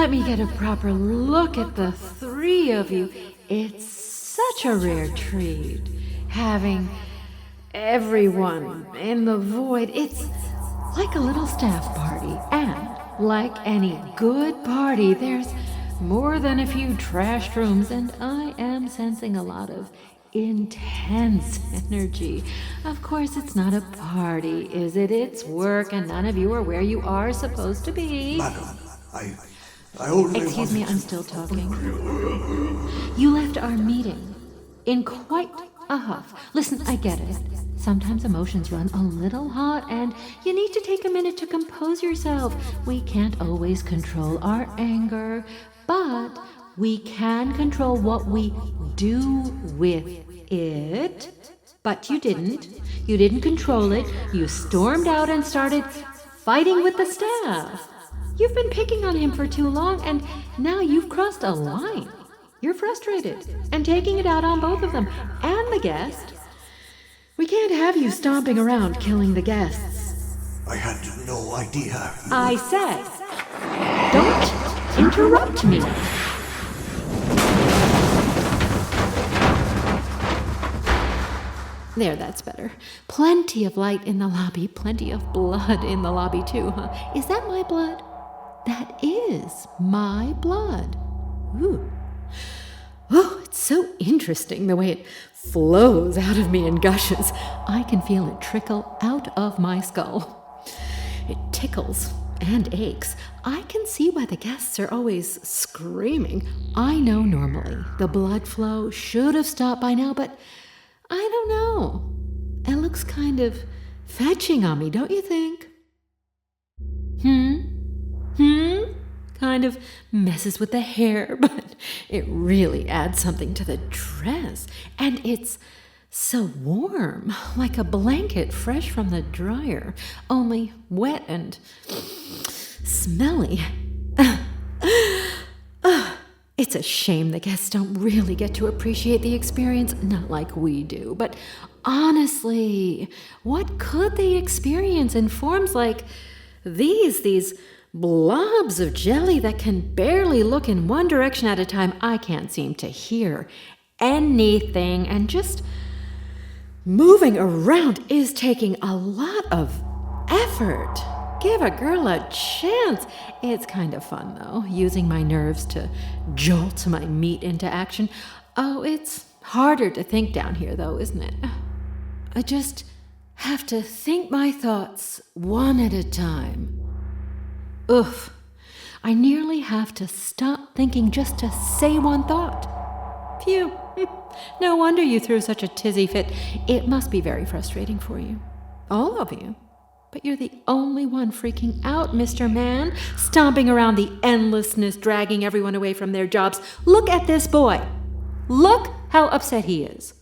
Let me get a proper look at the three of you. It's such a rare treat, having everyone in the void. It's like a little staff party, and like any good party, there's more than a few trashed rooms, and I am sensing a lot of intense energy. Of course, it's not a party, is it? It's work, and none of you are where you are supposed to be. Madam, I only Excuse me, I'm still talking. You left our meeting in quite a huff. Listen, I get it. Sometimes emotions run a little hot, and you need to take a minute to compose yourself. We can't always control our anger, but we can control what we do with it. But you didn't. You didn't control it. You stormed out and started fighting with the staff. You've been picking on him for too long, and now you've crossed a line. You're frustrated and taking it out on both of them and the guest. We can't have you stomping around killing the guests. I had no idea. I said, don't interrupt me. There, that's better. Plenty of light in the lobby, plenty of blood in the lobby too, huh? Is that my blood? That is my blood. Ooh. Oh, it's so interesting the way it flows out of me and gushes. I can feel it trickle out of my skull. It tickles and aches. I can see why the guests are always screaming. I know normally the blood flow should have stopped by now, but I don't know. It looks kind of fetching on me, don't you think? Kind of messes with the hair, but it really adds something to the dress. And it's so warm, like a blanket fresh from the dryer, only wet and smelly. It's a shame the guests don't really get to appreciate the experience, not like we do. But honestly, what could they experience in forms like these blobs of jelly that can barely look in one direction at a time? I can't seem to hear anything, and just moving around is taking a lot of effort. Give a girl a chance. It's kind of fun, though, using my nerves to jolt my meat into action. Oh, it's harder to think down here, though, isn't it? I just have to think my thoughts one at a time. Oof. I nearly have to stop thinking just to say one thought. Phew. No wonder you threw such a tizzy fit. It must be very frustrating for you. All of you. But you're the only one freaking out, Mr. Man, stomping around the endlessness, dragging everyone away from their jobs. Look at this boy. Look how upset he is.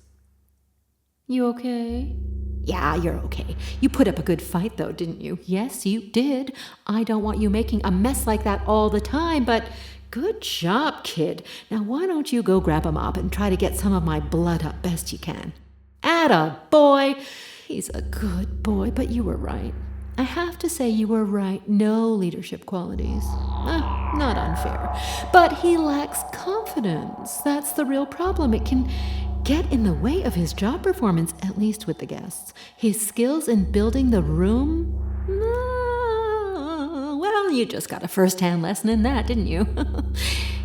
You okay? Yeah, you're okay. You put up a good fight, though, didn't you? Yes, you did. I don't want you making a mess like that all the time, but good job, kid. Now, why don't you go grab a mop and try to get some of my blood up best you can? Atta boy. He's a good boy, but you were right. I have to say you were right. No leadership qualities. Not unfair. But he lacks confidence. That's the real problem. It can get in the way of his job performance, at least with the guests. His skills in building the room? Well, you just got a first-hand lesson in that, didn't you?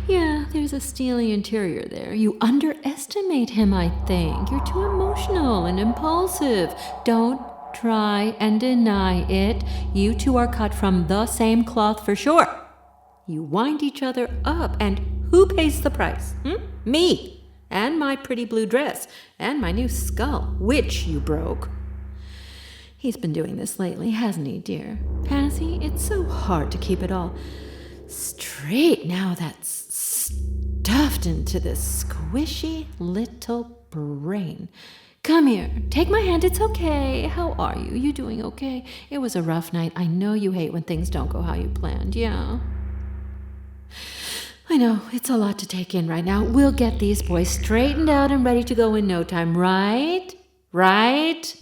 Yeah, there's a steely interior there. You underestimate him, I think. You're too emotional and impulsive. Don't try and deny it. You two are cut from the same cloth for sure. You wind each other up, and who pays the price? Me. And my pretty blue dress, and my new skull, which you broke. He's been doing this lately, hasn't he, dear? Has he? It's so hard to keep it all straight now that's stuffed into this squishy little brain. Come here. Take my hand. It's okay. How are you? You doing okay? It was a rough night. I know you hate when things don't go how you planned. Yeah. I know. It's a lot to take in right now. We'll get these boys straightened out and ready to go in no time, right? Right?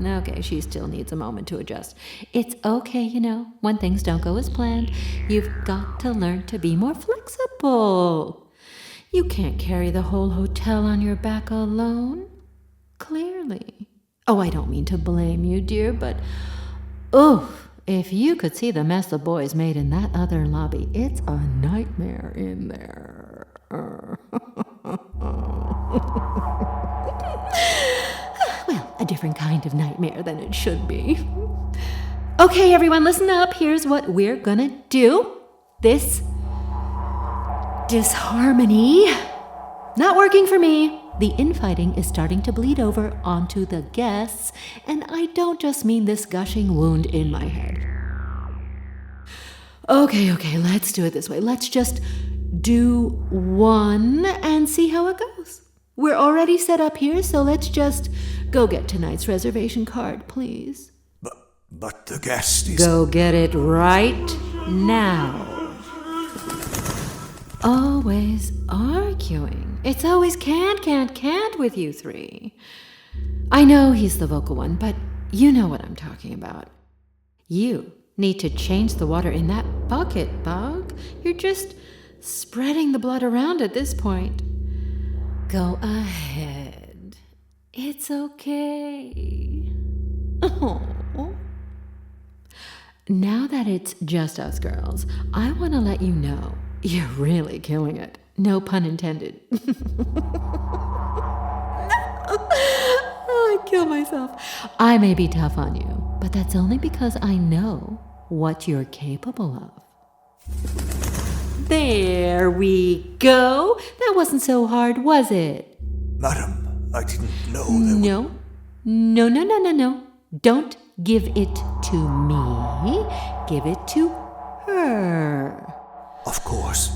Okay, she still needs a moment to adjust. It's okay, when things don't go as planned. You've got to learn to be more flexible. You can't carry the whole hotel on your back alone. Clearly. Oh, I don't mean to blame you, dear, but... if you could see the mess the boys made in that other lobby, it's a nightmare in there. Well, a different kind of nightmare than it should be. Okay, everyone, listen up. Here's what we're gonna do. This disharmony, not working for me. The infighting is starting to bleed over onto the guests, and I don't just mean this gushing wound in my head. Okay, let's do it this way. Let's just do one and see how it goes. We're already set up here, so let's just go get tonight's reservation card, please. But the guest is... Go get it right now. Always arguing. It's always can't with you three. I know he's the vocal one, but you know what I'm talking about. You need to change the water in that bucket, Bug. You're just spreading the blood around at this point. Go ahead. It's okay. Oh. Now that it's just us girls, I want to let you know you're really killing it. No pun intended. I kill myself. I may be tough on you, but that's only because I know what you're capable of. There we go. That wasn't so hard, was it? Madam, I didn't know there No. Don't give it to me. Give it to her. Of course.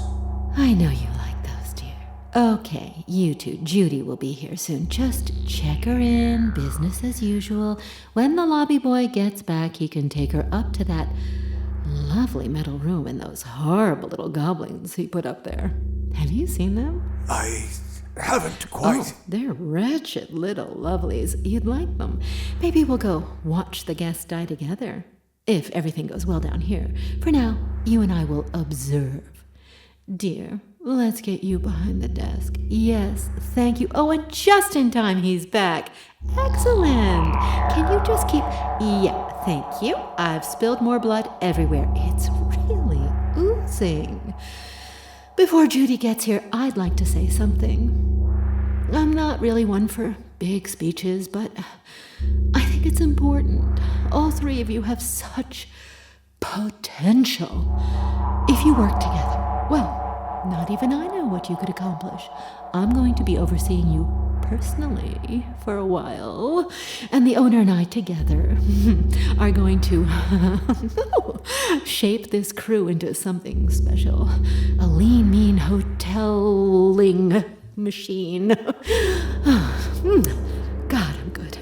I know you like those, dear. Okay, you two. Judy will be here soon. Just check her in. Business as usual. When the lobby boy gets back, he can take her up to that lovely metal room and those horrible little goblins he put up there. Have you seen them? I haven't quite. Oh, they're wretched little lovelies. You'd like them. Maybe we'll go watch the guests die together. If everything goes well down here. For now, you and I will observe. Dear, let's get you behind the desk. Yes, thank you. Oh, and just in time, he's back. Excellent. Can you just keep... Yeah, thank you. I've spilled more blood everywhere. It's really oozing. Before Judy gets here, I'd like to say something. I'm not really one for big speeches, but I think it's important. All three of you have such potential. If you work together, well, not even I know what you could accomplish. I'm going to be overseeing you personally for a while, and the owner and I together are going to shape this crew into something special. A lean, mean hoteling machine. God, I'm good.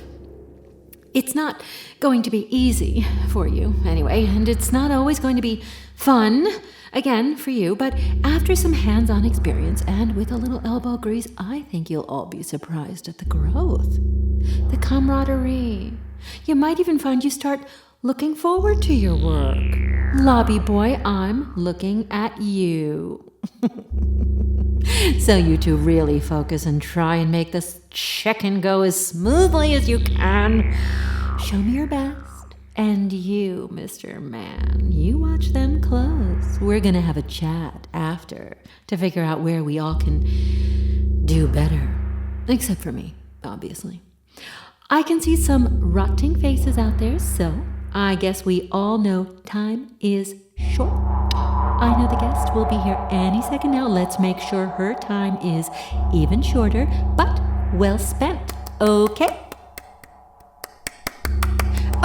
It's not going to be easy for you anyway, and it's not always going to be fun, again, for you, but after some hands-on experience and with a little elbow grease, I think you'll all be surprised at the growth, the camaraderie. You might even find you start looking forward to your work. Lobby boy, I'm looking at you. So you two really focus and try and make this check-in go as smoothly as you can. Show me your best. And you, Mr. Man, you watch them close. We're gonna have a chat after to figure out where we all can do better. Except for me, obviously. I can see some rotting faces out there, so I guess we all know time is short. I know the guest will be here any second now. Let's make sure her time is even shorter, but well spent. Okay?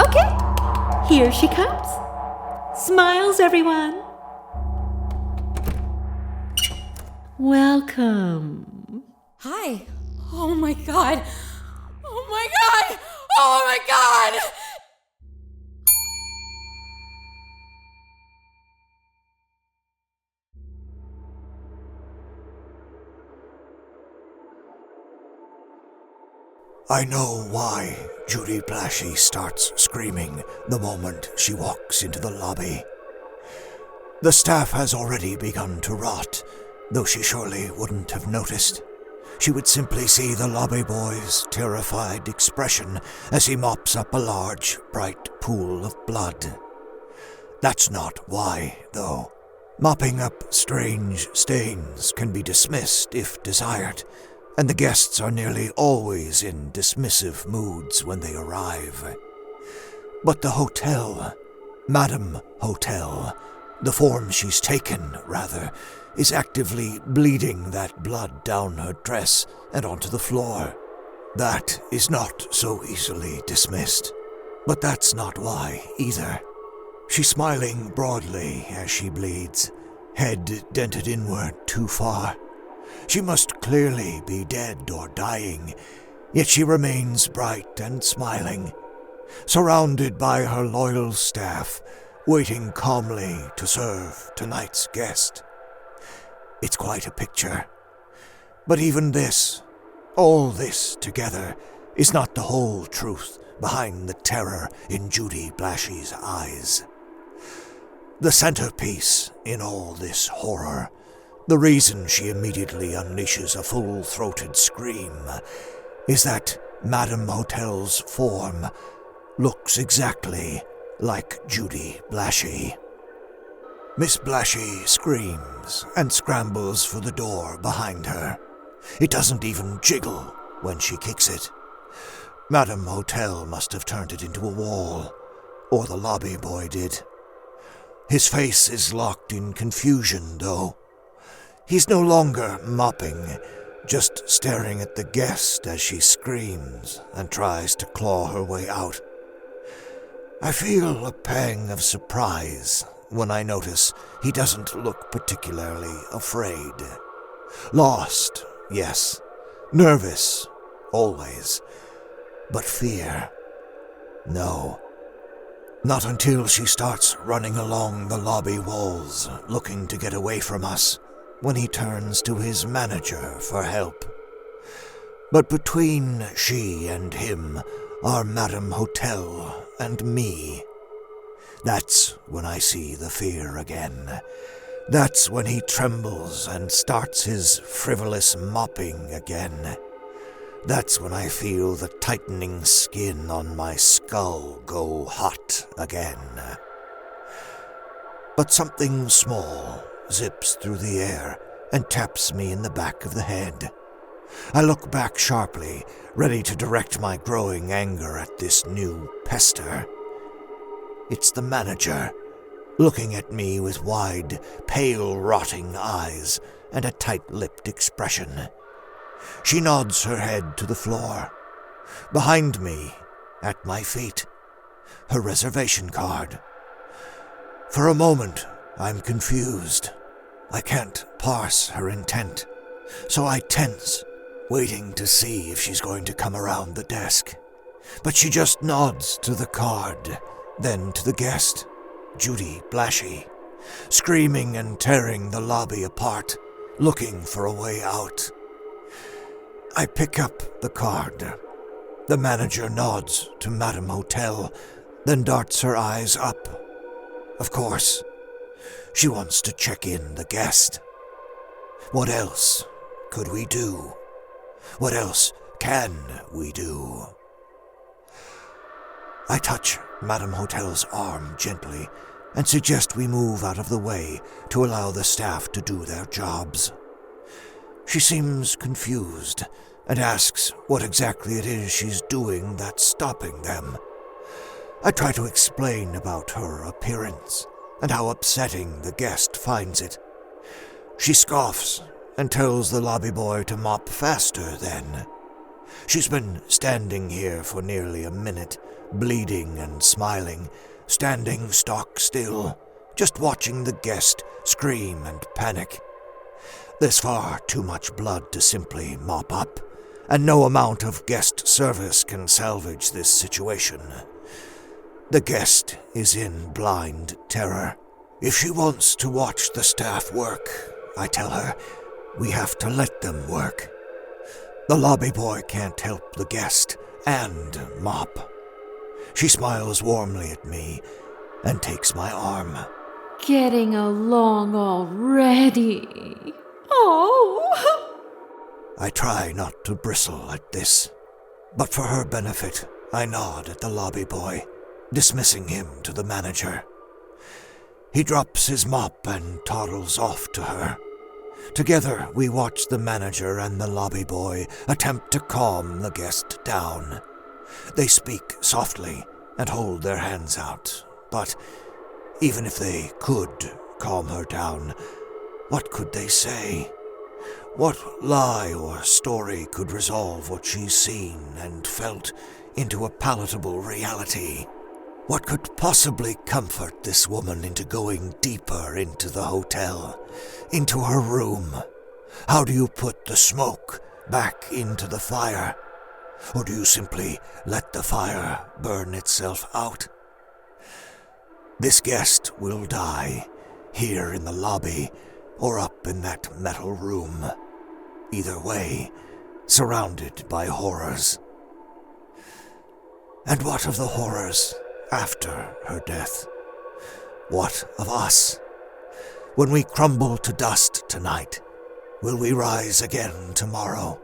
Okay, here she comes. Smiles, everyone. Welcome. Hi. Oh my god. Oh my god. Oh my god. I know why Judy Blashy starts screaming the moment she walks into the lobby. The staff has already begun to rot, though she surely wouldn't have noticed. She would simply see the lobby boy's terrified expression as he mops up a large, bright pool of blood. That's not why, though. Mopping up strange stains can be dismissed if desired, and the guests are nearly always in dismissive moods when they arrive. But the hotel, Madame Hotel, the form she's taken, rather, is actively bleeding that blood down her dress and onto the floor. That is not so easily dismissed. But that's not why, either. She's smiling broadly as she bleeds, head dented inward too far. She must clearly be dead or dying, yet she remains bright and smiling, surrounded by her loyal staff, waiting calmly to serve tonight's guest. It's quite a picture. But even this, all this together, is not the whole truth behind the terror in Judy Blashy's eyes. The centerpiece in all this horror, the reason she immediately unleashes a full-throated scream, is that Madame Hotel's form looks exactly like Judy Blashy. Miss Blashy screams and scrambles for the door behind her. It doesn't even jiggle when she kicks it. Madame Hotel must have turned it into a wall, or the lobby boy did. His face is locked in confusion, though. He's no longer mopping, just staring at the guest as she screams and tries to claw her way out. I feel a pang of surprise when I notice he doesn't look particularly afraid. Lost, yes. Nervous, always. But fear, no. Not until she starts running along the lobby walls, looking to get away from us, when he turns to his manager for help. But between she and him are Madame Hotel and me. That's when I see the fear again. That's when he trembles and starts his frivolous mopping again. That's when I feel the tightening skin on my skull go hot again. But something small zips through the air and taps me in the back of the head. I look back sharply, ready to direct my growing anger at this new pester. It's the manager, looking at me with wide, pale, rotting eyes and a tight-lipped expression. She nods her head to the floor. Behind me, at my feet, her reservation card. For a moment, I'm confused. I can't parse her intent, so I tense, waiting to see if she's going to come around the desk. But she just nods to the card, then to the guest, Judy Blashy, screaming and tearing the lobby apart, looking for a way out. I pick up the card. The manager nods to Madame Hotel, then darts her eyes up. Of course, she wants to check in the guest. What else could we do? What else can we do? I touch Madame Hotel's arm gently and suggest we move out of the way to allow the staff to do their jobs. She seems confused and asks what exactly it is she's doing that's stopping them. I try to explain about her appearance and how upsetting the guest finds it. She scoffs and tells the lobby boy to mop faster then. She's been standing here for nearly a minute, bleeding and smiling, standing stock still, just watching the guest scream and panic. There's far too much blood to simply mop up, and no amount of guest service can salvage this situation. The guest is in blind terror. If she wants to watch the staff work, I tell her, we have to let them work. The lobby boy can't help the guest and mop. She smiles warmly at me and takes my arm. Getting along already. Oh! I try not to bristle at this, but for her benefit, I nod at the lobby boy, dismissing him to the manager. He drops his mop and toddles off to her. Together, we watch the manager and the lobby boy attempt to calm the guest down. They speak softly and hold their hands out, but even if they could calm her down, what could they say? What lie or story could resolve what she's seen and felt into a palatable reality? What could possibly comfort this woman into going deeper into the hotel, into her room? How do you put the smoke back into the fire? Or do you simply let the fire burn itself out? This guest will die, here in the lobby, or up in that metal room. Either way, surrounded by horrors. And what of the horrors after her death? What of us? When we crumble to dust tonight, will we rise again tomorrow?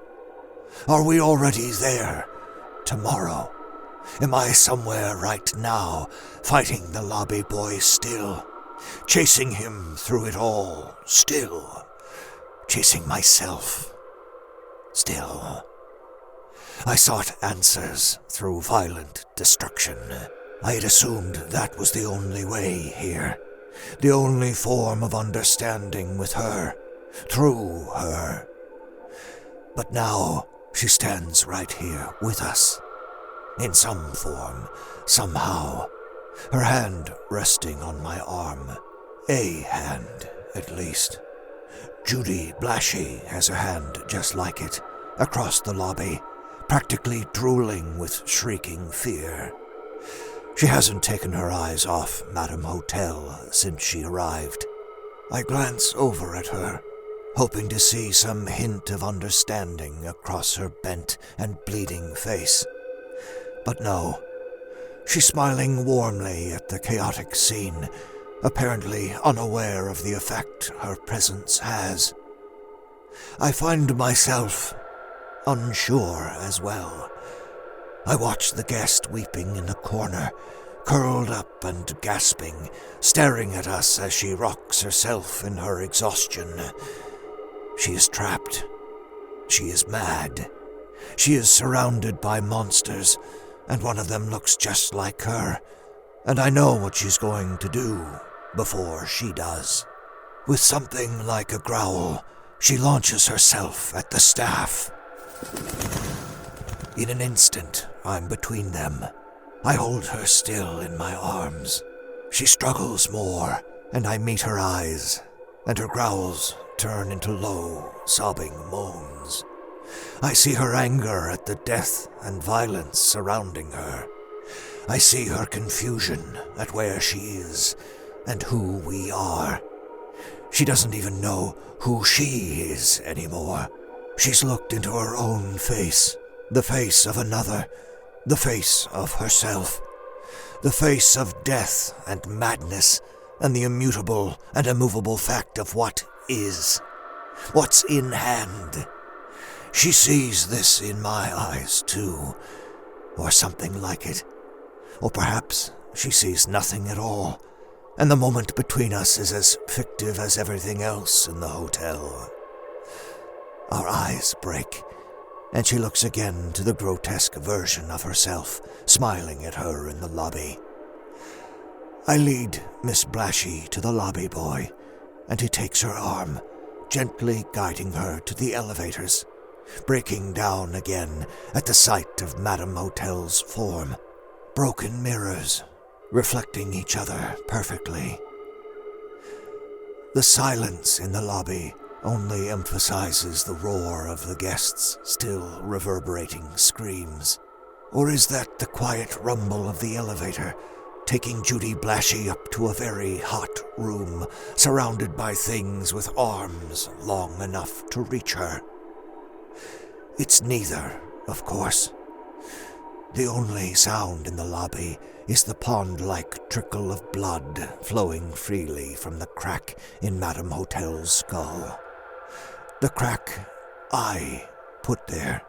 Are we already there tomorrow? Am I somewhere right now, fighting the lobby boy still, chasing him through it all still, chasing myself still? I sought answers through violent destruction. I had assumed that was the only way here, the only form of understanding with her, through her. But now she stands right here with us, in some form, somehow, her hand resting on my arm. A hand, at least. Judy Blashy has a hand just like it, across the lobby, practically drooling with shrieking fear. She hasn't taken her eyes off Madame Hotel since she arrived. I glance over at her, hoping to see some hint of understanding across her bent and bleeding face. But no, she's smiling warmly at the chaotic scene, apparently unaware of the effect her presence has. I find myself unsure as well. I watch the guest weeping in a corner, curled up and gasping, staring at us as she rocks herself in her exhaustion. She is trapped. She is mad. She is surrounded by monsters, and one of them looks just like her, and I know what she's going to do before she does. With something like a growl, she launches herself at the staff. In an instant, I'm between them. I hold her still in my arms. She struggles more, and I meet her eyes, and her growls turn into low, sobbing moans. I see her anger at the death and violence surrounding her. I see her confusion at where she is and who we are. She doesn't even know who she is anymore. She's looked into her own face, the face of another, the face of herself, the face of death and madness, and the immutable and immovable fact of what is, what's in hand. She sees this in my eyes, too, or something like it. Or perhaps she sees nothing at all, and the moment between us is as fictive as everything else in the hotel. Our eyes break, and she looks again to the grotesque version of herself, smiling at her in the lobby. I lead Miss Blashy to the lobby boy, and he takes her arm, gently guiding her to the elevators, breaking down again at the sight of Madame Hotel's form. Broken mirrors, reflecting each other perfectly. The silence in the lobby only emphasizes the roar of the guests' still reverberating screams. Or is that the quiet rumble of the elevator, taking Judy Blashy up to a very hot room, surrounded by things with arms long enough to reach her? It's neither, of course. The only sound in the lobby is the pond-like trickle of blood flowing freely from the crack in Madame Hotel's skull. The crack I put there.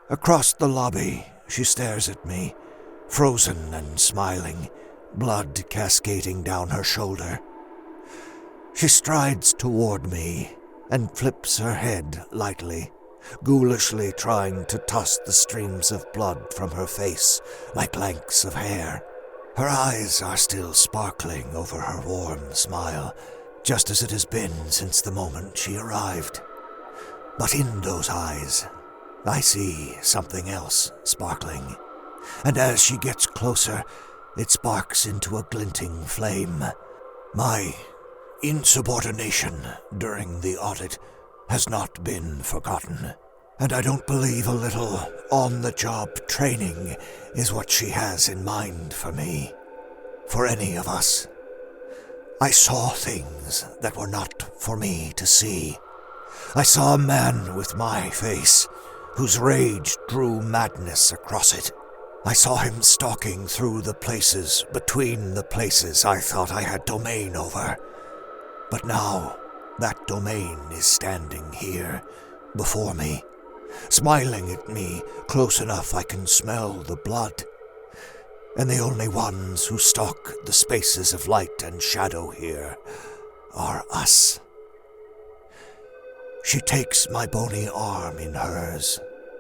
Across the lobby, she stares at me, frozen and smiling, blood cascading down her shoulder. She strides toward me and flips her head lightly, ghoulishly trying to toss the streams of blood from her face like lengths of hair. Her eyes are still sparkling over her warm smile, just as it has been since the moment she arrived. But in those eyes, I see something else sparkling, and as she gets closer, it sparks into a glinting flame. My insubordination during the audit has not been forgotten, and I don't believe a little on-the-job training is what she has in mind for me, for any of us. I saw things that were not for me to see. I saw a man with my face, whose rage drew madness across it. I saw him stalking through the places between the places I thought I had domain over. But now, that domain is standing here, before me, smiling at me close enough I can smell the blood. And the only ones who stalk the spaces of light and shadow here are us. She takes my bony arm in hers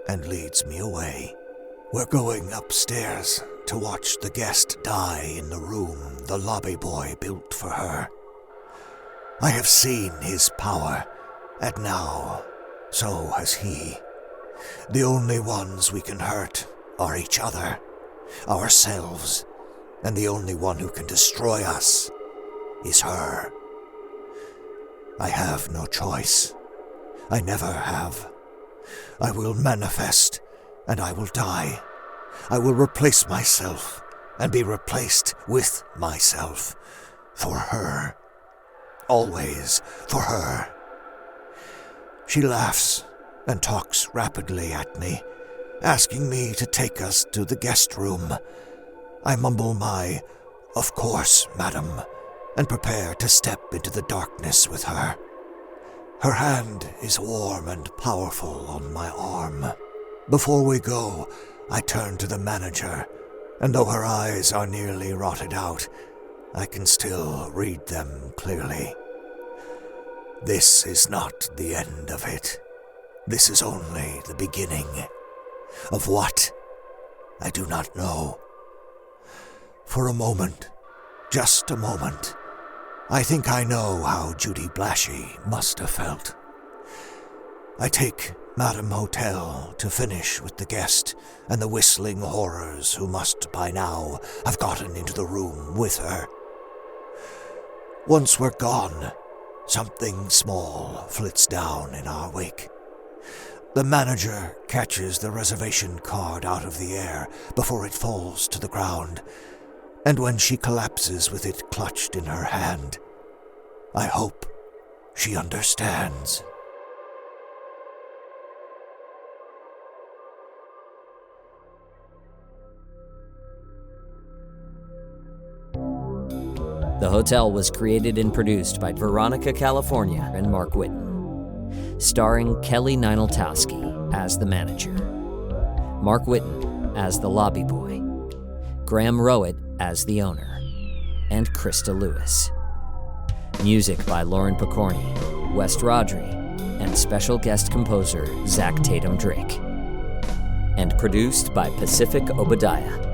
and leads me away. We're going upstairs to watch the guest die in the room the lobby boy built for her. I have seen his power, and now so has he. The only ones we can hurt are each other, ourselves, and the only one who can destroy us is her. I have no choice. I never have. I will manifest, and I will die. I will replace myself, and be replaced with myself, for her. Always for her. She laughs and talks rapidly at me, asking me to take us to the guest room. I mumble my, "Of course, madam," and prepare to step into the darkness with her. Her hand is warm and powerful on my arm. Before we go, I turn to the manager, and though her eyes are nearly rotted out, I can still read them clearly. This is not the end of it. This is only the beginning. Of what? I do not know. For a moment, just a moment, I think I know how Judy Blashy must have felt. I take Madame Hotel to finish with the guest and the whistling horrors who must by now have gotten into the room with her. Once we're gone, something small flits down in our wake. The manager catches the reservation card out of the air before it falls to the ground, and when she collapses with it clutched in her hand, I hope she understands. The Hotel was created and produced by Veronica, California, and Mark Whitten. Starring Kelly Nienaltowski as the manager, Mark Whitten as the lobby boy, Graham Rowat as the owner, and Christa Lewis. Music by Lauren Picorni, West Rodri, and special guest composer Zach Tatom-Drake. And produced by Pacific Obadiah.